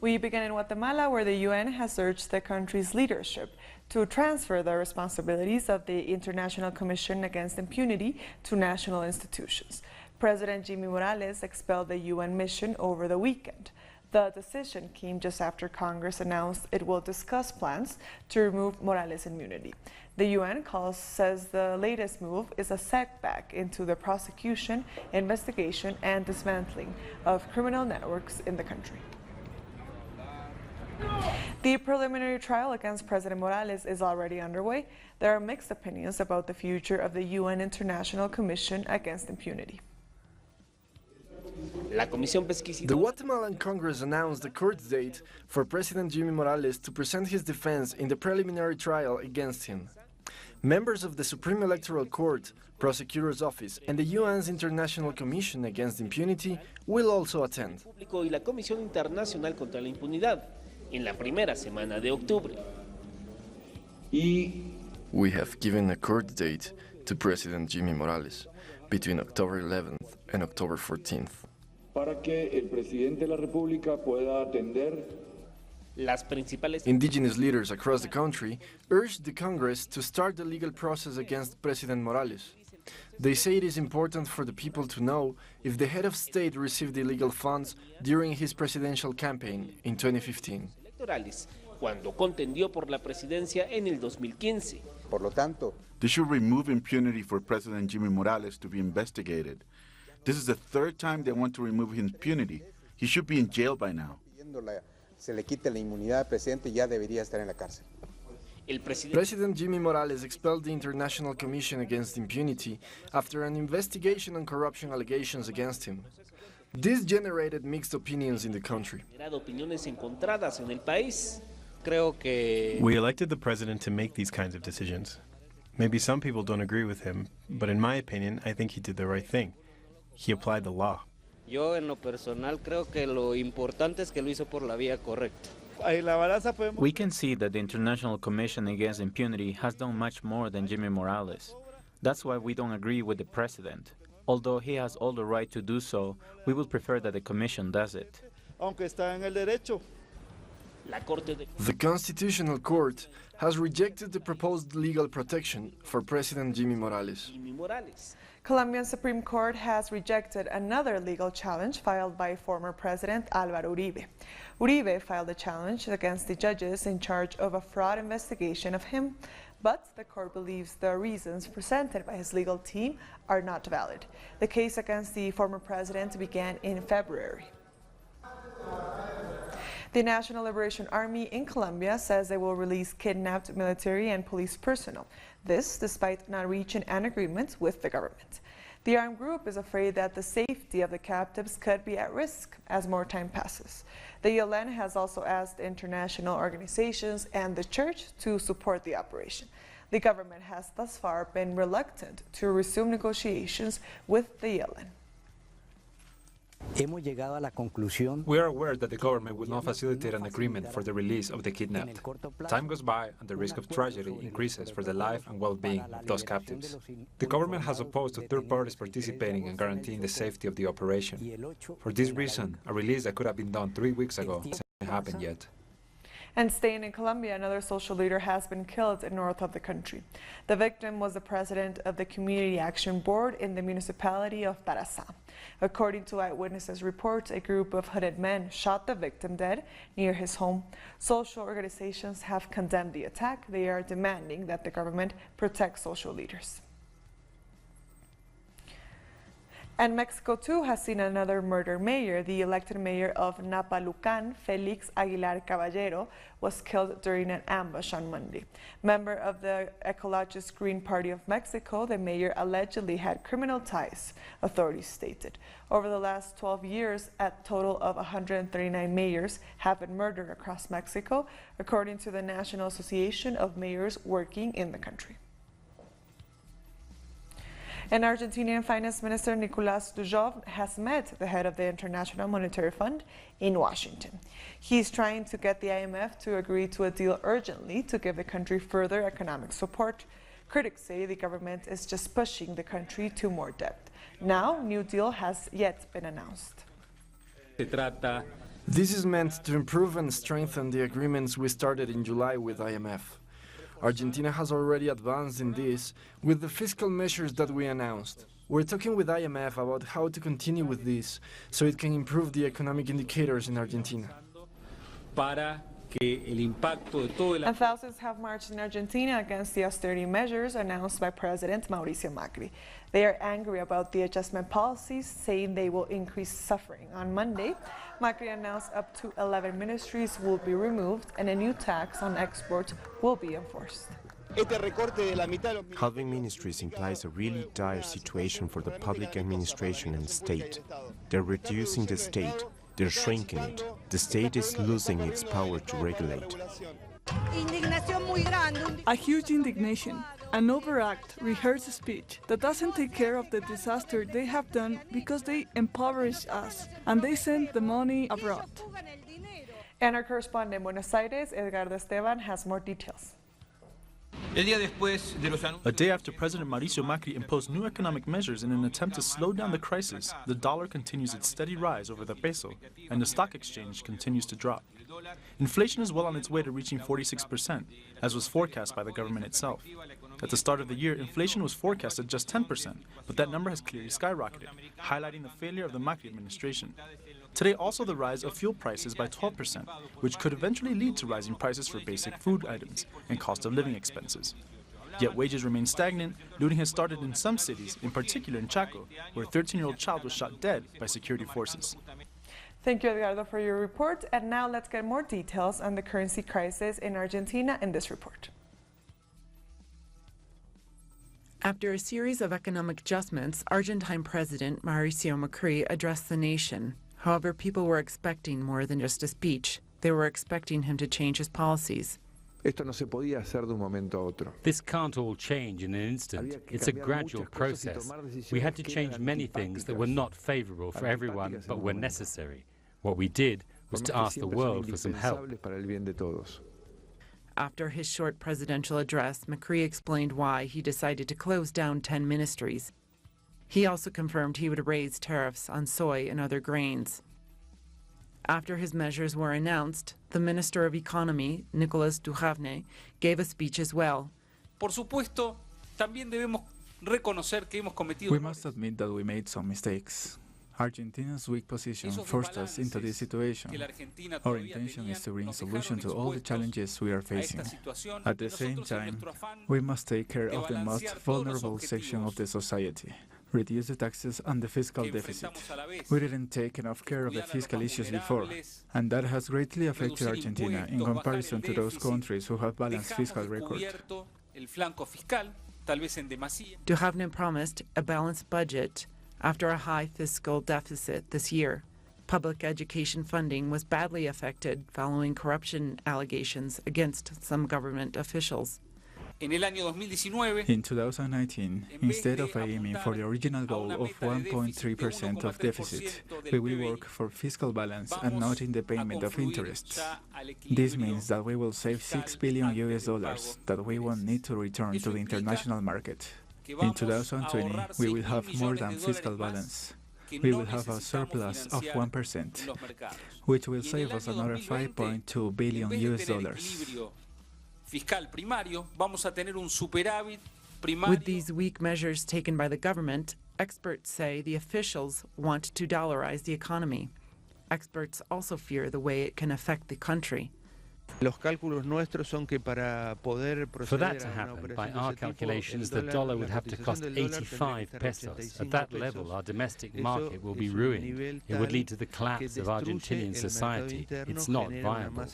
We begin in Guatemala, where the UN has urged the country's leadership to transfer the responsibilities of the International Commission Against Impunity to national institutions. President Jimmy Morales expelled the UN mission over the weekend. The decision came just after Congress announced it will discuss plans to remove Morales' immunity. The UN says the latest move is a setback into the prosecution, investigation, and dismantling of criminal networks in the country. The preliminary trial against President Morales is already underway. There are mixed opinions about the future of the UN International Commission Against Impunity. The Guatemalan Congress announced the court date for President Jimmy Morales to present his defense in the preliminary trial against him. Members of the Supreme Electoral Court, Prosecutor's Office, and the UN's International Commission Against Impunity will also attend. We have given a court date to President Jimmy Morales between October 11th and October 14th. Indigenous leaders across the country urged the Congress to start the legal process against President Morales. They say it is important for the people to know if the head of state received illegal funds during his presidential campaign in 2015. They should remove impunity for President Jimmy Morales to be investigated. This is the third time they want to remove his impunity. He should be in jail by now. President Jimmy Morales expelled the International Commission Against Impunity after an investigation on corruption allegations against him. This generated mixed opinions in the country. We elected the president to make these kinds of decisions. Maybe some people don't agree with him, but in my opinion, I think he did the right thing. He applied the law. Yo en lo personal creo que lo importante es que lo hizo por la vía correcta. We can see that the International Commission Against Impunity has done much more than Jimmy Morales. That's why we don't agree with the president. Although he has all the right to do so, we would prefer that the Commission does it. The Constitutional Court has rejected the proposed legal protection for President Jimmy Morales. Colombian Supreme Court has rejected another legal challenge filed by former President Álvaro Uribe. Uribe filed a challenge against the judges in charge of a fraud investigation of him, but the court believes the reasons presented by his legal team are not valid. The case against the former president began in February. The National Liberation Army in Colombia says they will release kidnapped military and police personnel. This despite not reaching an agreement with the government. The armed group is afraid that the safety of the captives could be at risk as more time passes. The ELN has also asked international organizations and the church to support the operation. The government has thus far been reluctant to resume negotiations with the ELN. We are aware that the government will not facilitate an agreement for the release of the kidnapped. Time goes by and the risk of tragedy increases for the life and well-being of those captives. The government has opposed to third parties participating and guaranteeing the safety of the operation. For this reason, a release that could have been done 3 weeks ago hasn't happened yet. And staying in Colombia, another social leader has been killed in north of the country. The victim was the president of the Community Action Board in the municipality of Tarazá. According to eyewitnesses' reports, a group of hooded men shot the victim dead near his home. Social organizations have condemned the attack. They are demanding that the government protect social leaders. And Mexico, too, has seen another murder mayor. The elected mayor of Napalucan, Felix Aguilar Caballero, was killed during an ambush on Monday. Member of the ecologist Green Party of Mexico, the mayor allegedly had criminal ties, authorities stated. Over the last 12 years, a total of 139 mayors have been murdered across Mexico, according to the National Association of Mayors Working in the country. And Argentinian Finance Minister Nicolás Dujovne has met the head of the International Monetary Fund in Washington. He's trying to get the IMF to agree to a deal urgently to give the country further economic support. Critics say the government is just pushing the country to more debt. Now, new deal has yet been announced. This is meant to improve and strengthen the agreements we started in July with IMF. Argentina has already advanced in this with the fiscal measures that we announced. We're talking with IMF about how to continue with this so it can improve the economic indicators in Argentina. And thousands have marched in Argentina against the austerity measures announced by President Mauricio Macri. They are angry about the adjustment policies, saying they will increase suffering. On Monday, Macri announced up to 11 ministries will be removed and a new tax on exports will be enforced. Halving ministries implies a really dire situation for the public administration and state. They're reducing the state. They're shrinking it. The state is losing its power to regulate. A huge indignation, an overact, rehearsed speech that doesn't take care of the disaster they have done because they impoverish us and they send the money abroad. And our correspondent in Buenos Aires, Edgardo Esteban, has more details. A day after President Mauricio Macri imposed new economic measures in an attempt to slow down the crisis, the dollar continues its steady rise over the peso, and the stock exchange continues to drop. Inflation is well on its way to reaching 46%, as was forecast by the government itself. At the start of the year, inflation was forecast at just 10%, but that number has clearly skyrocketed, highlighting the failure of the Macri administration. Today, also the rise of fuel prices by 12%, which could eventually lead to rising prices for basic food items and cost of living expenses. Yet wages remain stagnant. Looting has started in some cities, in particular in Chaco, where a 13-year-old child was shot dead by security forces. Thank you, Edgardo, for your report. And now let's get more details on the currency crisis in Argentina in this report. After a series of economic adjustments, Argentine President Mauricio Macri addressed the nation. However, people were expecting more than just a speech. They were expecting him to change his policies. This can't all change in an instant. It's a gradual process. We had to change many things that were not favorable for everyone, but were necessary. What we did was to ask the world for some help. After his short presidential address, Macri explained why he decided to close down 10 ministries. He also confirmed he would raise tariffs on soy and other grains. After his measures were announced, the Minister of Economy, Nicolás Duhavne, gave a speech as well. We must admit that we made some mistakes. Argentina's weak position forced us into this situation. Our intention is to bring solution to all the challenges we are facing. At the same time, we must take care of the most vulnerable section of the society, reduce the taxes and the fiscal deficit. We didn't take enough care of the fiscal issues before, and that has greatly affected Argentina in comparison to those countries who have balanced fiscal record. Duhavne promised a balanced budget after a high fiscal deficit this year. Public education funding was badly affected following corruption allegations against some government officials. In 2019, instead of aiming for the original goal of 1.3% of deficit, we will work for fiscal balance and not in the payment of interests. This means that we will save $6 billion that we won't need to return to the international market. In 2020, we will have more than fiscal balance. We will have a surplus of 1%, which will save us another $5.2 billion. With these weak measures taken by the government, experts say the officials want to dollarize the economy. Experts also fear the way it can affect the country. For that to happen, by our calculations, the dollar would have to cost 85 pesos. At that level, our domestic market will be ruined. It would lead to the collapse of Argentinian society. It's not viable.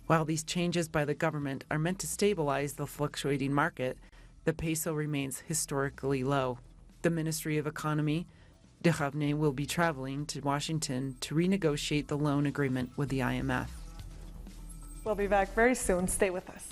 While these changes by the government are meant to stabilize the fluctuating market, the peso remains historically low. The Ministry of Economy, Duhavne, will be traveling to Washington to renegotiate the loan agreement with the IMF. We'll be back very soon. Stay with us.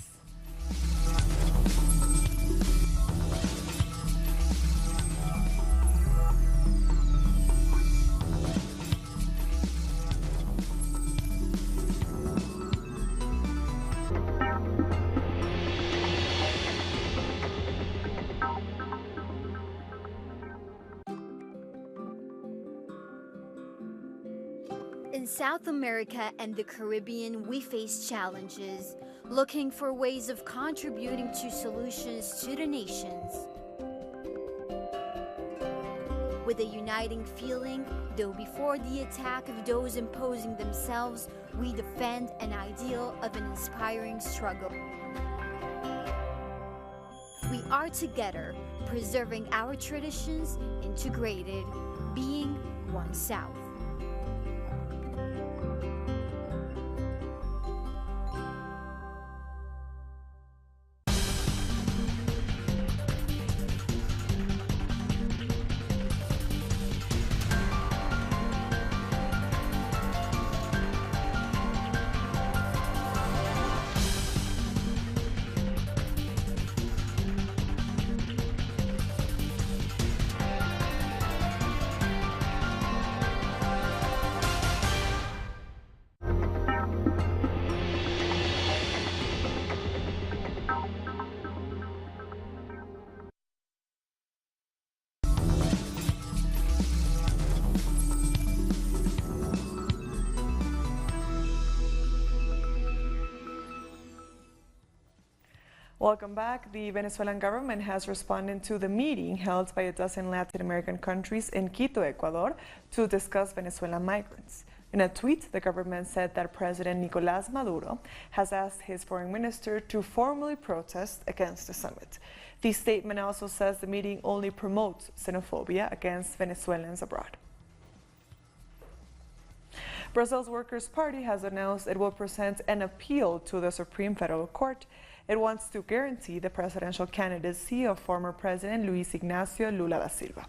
In South America and the Caribbean, we face challenges, looking for ways of contributing to solutions to the nations. With a uniting feeling, though before the attack of those imposing themselves, we defend an ideal of an inspiring struggle. We are together, preserving our traditions, integrated, being one South. Welcome back. The Venezuelan government has responded to the meeting held by a dozen Latin American countries in Quito, Ecuador, to discuss Venezuelan migrants. In a tweet, the government said that President Nicolás Maduro has asked his foreign minister to formally protest against the summit. The statement also says the meeting only promotes xenophobia against Venezuelans abroad. Brazil's Workers' Party has announced it will present an appeal to the Supreme Federal Court. It wants to guarantee the presidential candidacy of former President Luis Ignacio Lula da Silva.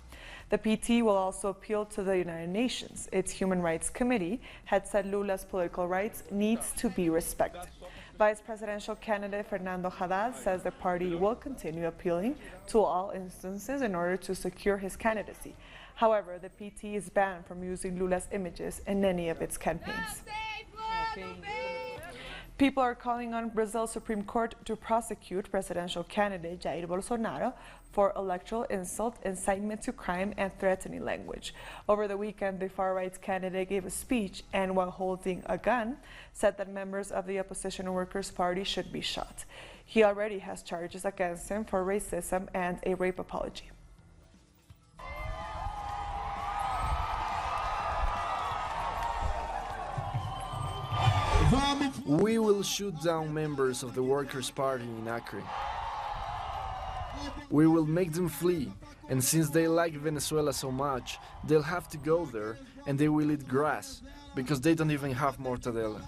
The PT will also appeal to the United Nations. Its Human Rights Committee had said Lula's political rights needs to be respected. Vice presidential candidate Fernando Haddad says the party will continue appealing to all instances in order to secure his candidacy. However, the PT is banned from using Lula's images in any of its campaigns. People are calling on Brazil's Supreme Court to prosecute presidential candidate Jair Bolsonaro for electoral insult, incitement to crime, and threatening language. Over the weekend, the far-right candidate gave a speech and, while holding a gun, said that members of the opposition Workers' Party should be shot. He already has charges against him for racism and a rape apology. We will shoot down members of the Workers' Party in Acre. We will make them flee, and since they like Venezuela so much, they'll have to go there and they will eat grass, because they don't even have mortadella.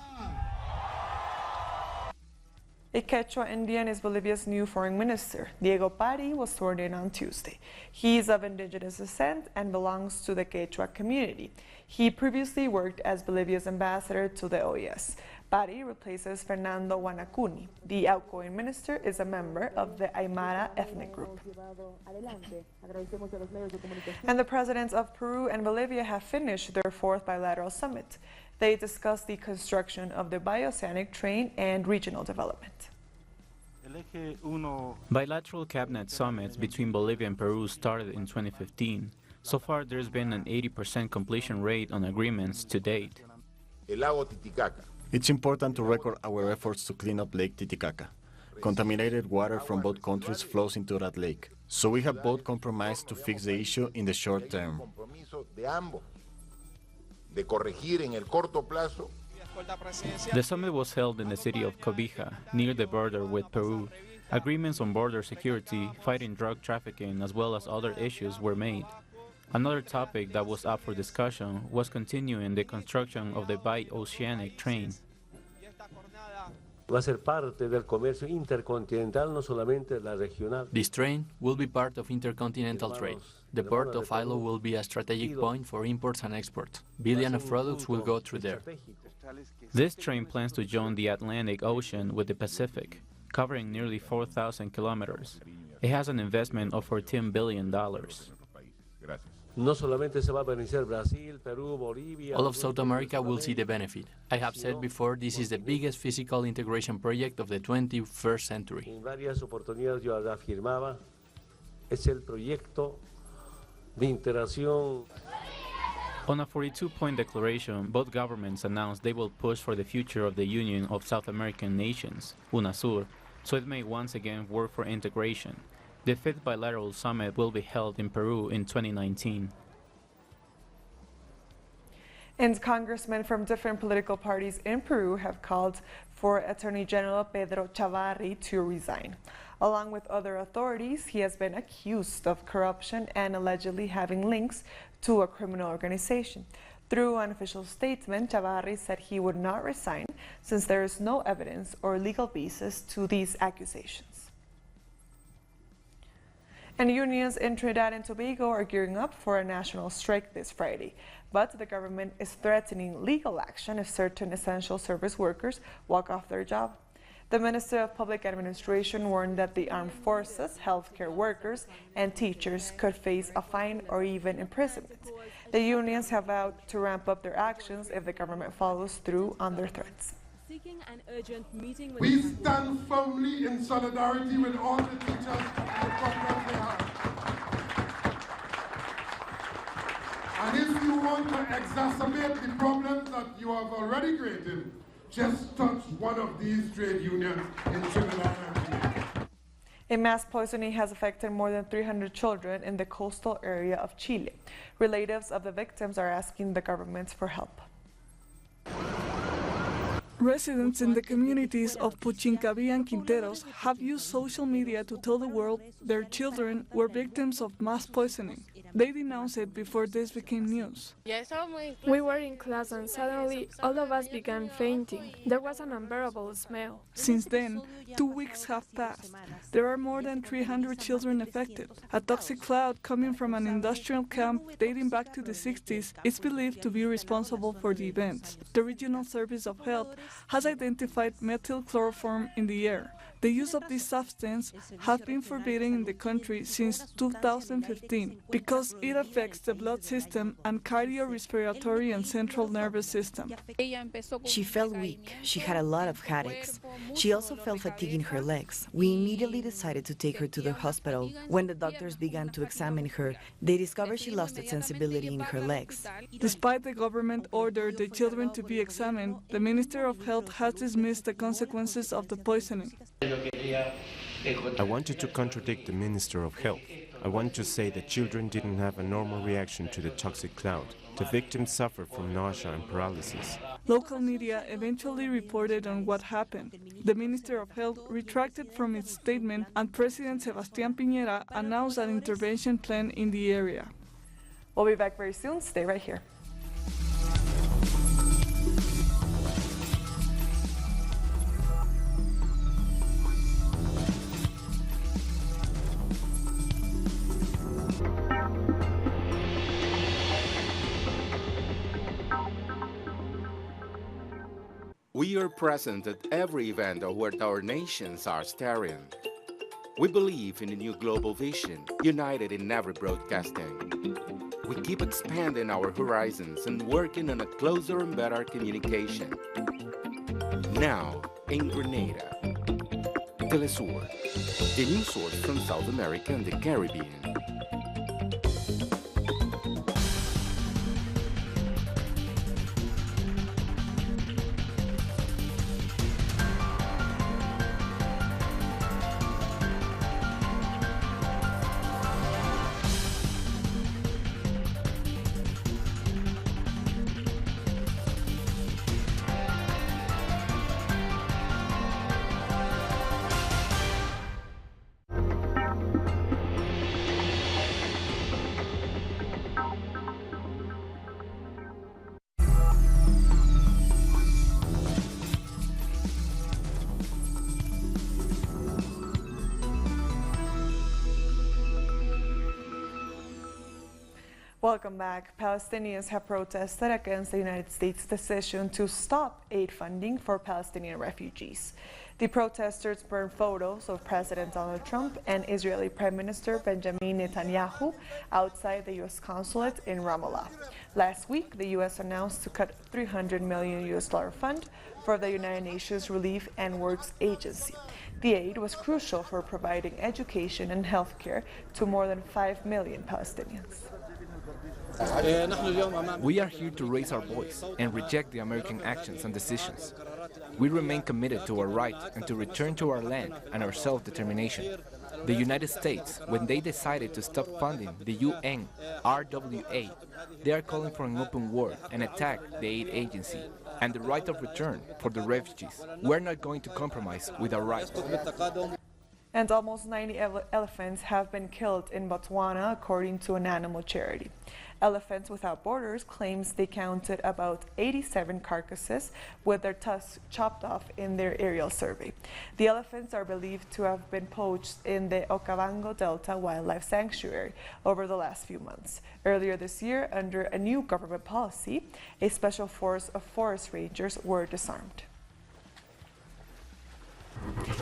A Quechua Indian is Bolivia's new foreign minister. Diego Pari was sworn in on Tuesday. He is of indigenous descent and belongs to the Quechua community. He previously worked as Bolivia's ambassador to the OAS. Pari replaces Fernando Guanacuni. The outgoing minister is a member of the Aymara ethnic group. And the presidents of Peru and Bolivia have finished their fourth bilateral summit. They discussed the construction of the bioceanic train and regional development. Bilateral cabinet summits between Bolivia and Peru started in 2015. So far, there's been an 80% completion rate on agreements to date. It's important to record our efforts to clean up Lake Titicaca. Contaminated water from both countries flows into that lake. So we have both compromised to fix the issue in the short term. The summit was held in the city of Cobija, near the border with Peru. Agreements on border security, fighting drug trafficking, as well as other issues were made. Another topic that was up for discussion was continuing the construction of the bioceanic train. This train will be part of intercontinental trade. The port of Ilo will be a strategic point for imports and exports. Billions of products will go through there. This train plans to join the Atlantic Ocean with the Pacific, covering nearly 4,000 kilometers. It has an investment of $14 billion. All of South America will see the benefit. I have said before, this is the biggest physical integration project of the 21st century. On a 42-point declaration, both governments announced they will push for the future of the Union of South American Nations, UNASUR, so it may once again work for integration. The fifth bilateral summit will be held in Peru in 2019. And congressmen from different political parties in Peru have called for Attorney General Pedro Chavarri to resign. Along with other authorities, he has been accused of corruption and allegedly having links to a criminal organization. Through an official statement, Chavarri said he would not resign since there is no evidence or legal basis to these accusations. And unions in Trinidad and Tobago are gearing up for a national strike this Friday. But the government is threatening legal action if certain essential service workers walk off their job. The Minister of Public Administration warned that the armed forces, healthcare workers, and teachers could face a fine or even imprisonment. The unions have vowed to ramp up their actions if the government follows through on their threats. We stand firmly in solidarity with all the teachers and the problems they have. And if you want to exacerbate the problems that you have already created, just touch one of these trade unions in Trinidad and Tobago. A mass poisoning has affected more than 300 children in the coastal area of Chile. Relatives of the victims are asking the government for help. Residents in the communities of Puchincaví and Quinteros have used social media to tell the world their children were victims of mass poisoning. They denounced it before this became news. We were in class and suddenly all of us began fainting. There was an unbearable smell. Since then, 2 weeks have passed. There are more than 300 children affected. A toxic cloud coming from an industrial camp dating back to the 60s is believed to be responsible for the events. The Regional Service of Health has identified methylchloroform in the air. The use of this substance has been forbidden in the country since 2015 because it affects the blood system and cardiorespiratory and central nervous system. She felt weak. She had a lot of headaches. She also felt fatigue in her legs. We immediately decided to take her to the hospital. When the doctors began to examine her, they discovered she lost its sensibility in her legs. Despite the government order the children to be examined, the Minister of Health has dismissed the consequences of the poisoning. I wanted to contradict the Minister of Health. I want to say that children didn't have a normal reaction to the toxic cloud. The victims suffered from nausea and paralysis. Local media eventually reported on what happened. The Minister of Health retracted from its statement and President Sebastián Piñera announced an intervention plan in the area. We'll be back very soon. Stay right here. We are present at every event where our nations are staring. We believe in a new global vision, united in every broadcasting. We keep expanding our horizons and working on a closer and better communication. Now, in Grenada, Telesur, the news source from South America and the Caribbean. Welcome back. Palestinians have protested against the United States' decision to stop aid funding for Palestinian refugees. The protesters burned photos of President Donald Trump and Israeli Prime Minister Benjamin Netanyahu outside the U.S. consulate in Ramallah. Last week, the U.S. announced to cut $300 million fund for the United Nations Relief and Works Agency. The aid was crucial for providing education and health care to more than 5 million Palestinians. We are here to raise our voice and reject the American actions and decisions. We remain committed to our right and to return to our land and our self-determination. The United States, when they decided to stop funding the UN RWA, they are calling for an open war and attack the aid agency and the right of return for the refugees. We're not going to compromise with our rights. And almost 90 elephants have been killed in Botswana, according to an animal charity. Elephants Without Borders claims they counted about 87 carcasses with their tusks chopped off in their aerial survey. The elephants are believed to have been poached in the Okavango Delta Wildlife Sanctuary over the last few months. Earlier this year, under a new government policy, a special force of forest rangers were disarmed.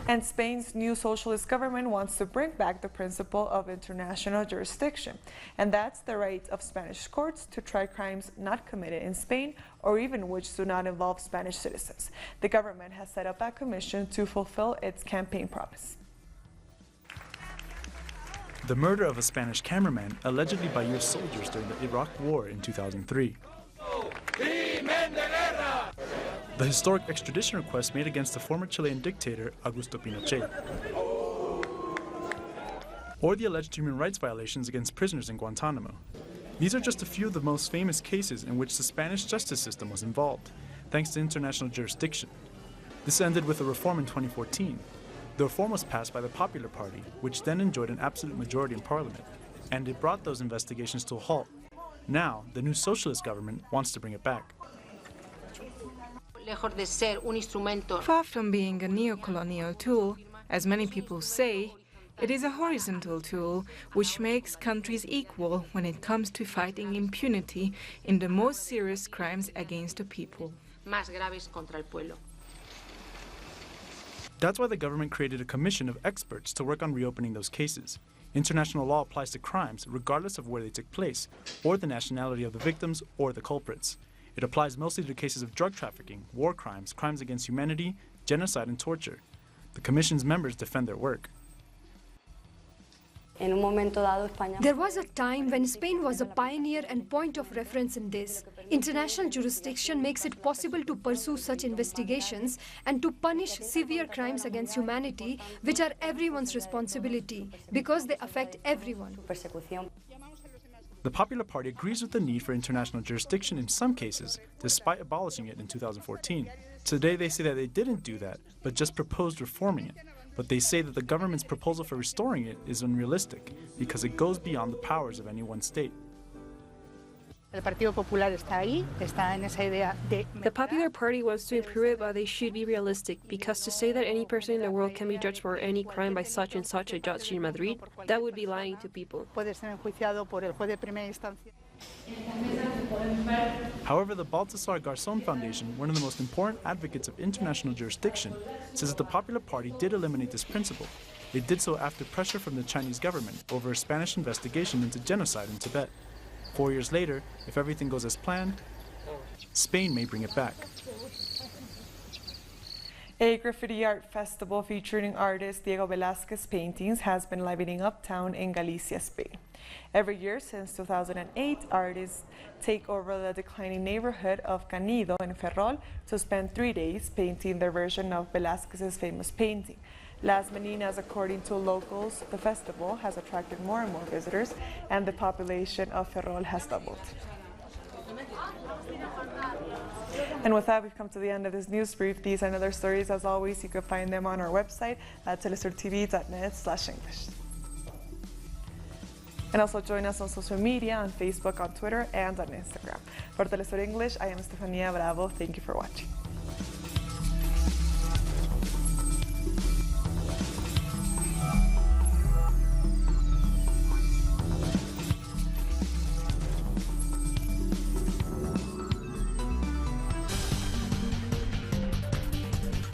And Spain's new socialist government wants to bring back the principle of international jurisdiction, and that's the right of Spanish courts to try crimes not committed in Spain or even which do not involve Spanish citizens. The government has set up a commission to fulfill its campaign promise. The murder of a Spanish cameraman allegedly by US soldiers during the Iraq War in 2003. The historic extradition request made against the former Chilean dictator Augusto Pinochet. Or the alleged human rights violations against prisoners in Guantanamo. These are just a few of the most famous cases in which the Spanish justice system was involved, thanks to international jurisdiction. This ended with a reform in 2014. The reform was passed by the Popular Party, which then enjoyed an absolute majority in parliament, and it brought those investigations to a halt. Now, the new socialist government wants to bring it back. Far from being a neo-colonial tool, as many people say, it is a horizontal tool which makes countries equal when it comes to fighting impunity in the most serious crimes against the people. That's why the government created a commission of experts to work on reopening those cases. International law applies to crimes regardless of where they took place, or the nationality of the victims or the culprits. It applies mostly to cases of drug trafficking, war crimes, crimes against humanity, genocide, and torture. The Commission's members defend their work. There was a time when Spain was a pioneer and point of reference in this. International jurisdiction makes it possible to pursue such investigations and to punish severe crimes against humanity, which are everyone's responsibility, because they affect everyone. The Popular Party agrees with the need for international jurisdiction in some cases, despite abolishing it in 2014. Today they say that they didn't do that, but just proposed reforming it. But they say that the government's proposal for restoring it is unrealistic, because it goes beyond the powers of any one state. The Popular Party wants to improve it, but they should be realistic, because to say that any person in the world can be judged for any crime by such and such a judge in Madrid, that would be lying to people. However, the Baltasar Garzón Foundation, one of the most important advocates of international jurisdiction, says that the Popular Party did eliminate this principle. They did so after pressure from the Chinese government over a Spanish investigation into genocide in Tibet. 4 years later, if everything goes as planned, Spain may bring it back. A graffiti art festival featuring artist Diego Velázquez paintings has been livening up town in Galicia, Spain. Every year since 2008, artists take over the declining neighborhood of Canido in Ferrol to spend 3 days painting their version of Velázquez's famous painting. Las Meninas, according to locals, the festival has attracted more and more visitors, and the population of Ferrol has doubled. And with that, we've come to the end of this news brief. These and other stories, as always, you can find them on our website at telesurtv.net/English. And also join us on social media, on Facebook, on Twitter, and on Instagram. For Telesur English, I am Estefania Bravo. Thank you for watching.